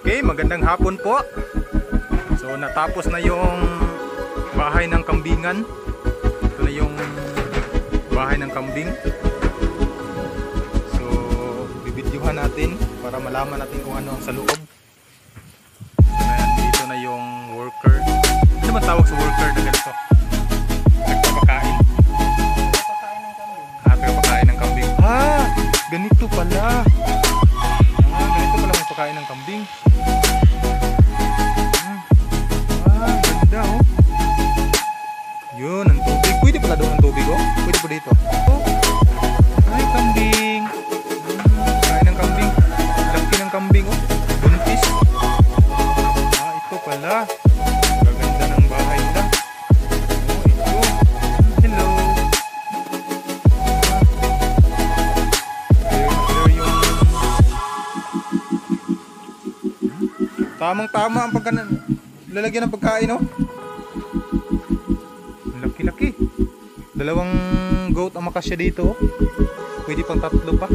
Okay, magandang hapon po. So natapos na yung bahay ng kambingan. Ito na yung bahay ng kambing. So bibidyohan natin para malaman natin kung ano ang sa loob. Ayan, dito na yung worker. Ano man tawag sa worker na ganito? Nagpapakain. Nagpapakain ng kambing. Ganito pala. Ganito pala magpakain ng kambing. Ganda oh. Yun, ang tubig. Pwede pala doon ang tubig oh. Pwede po dito. Oh. Ay, kambing. Kain ng kambing. Laki ng kambing oh. Buntis. Ito pala. Gaganda ng bahay nila. Oh, ito. Hello. There yung tamang-tama ang pagkanan. Lalagyan ng pagkain oh. Laki-laki. Dalawang goat ang makasya dito oh. Pwede pang 3 pa.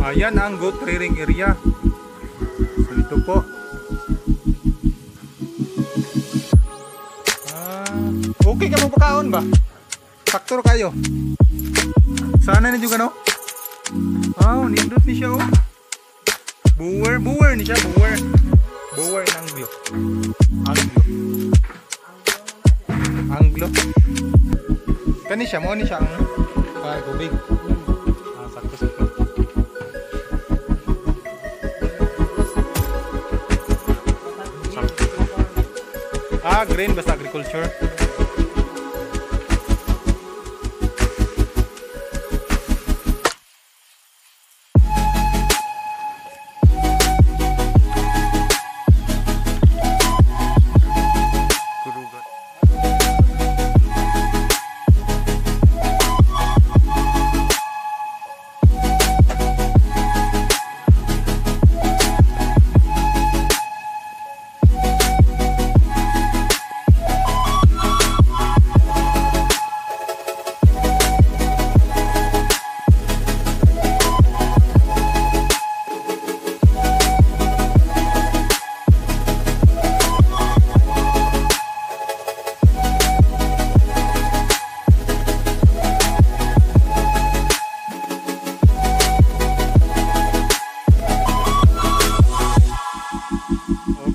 Ayan ang goat rearing area. So ito po. Okay ka magpakaon ba? Faktor kayo. Sana na juga no? Nindot ni siya oh. Buwer ni siya, buwer ng Anglo. Kani siya, mo ni siya ang tubig. Sakto. Grain basta agriculture.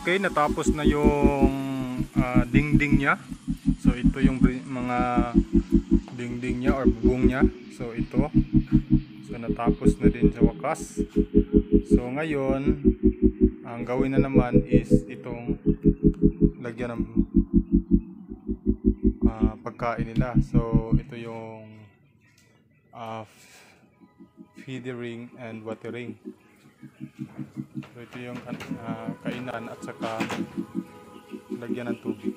Okay, natapos na yung dingding niya. So ito yung mga dingding niya or bubong niya. So ito. So natapos na din sa wakas. So ngayon, ang gawin na naman is itong lagyan ng pagkain nila. So ito yung feeding and watering. So ito yung kainan at saka lagyan ng tubig.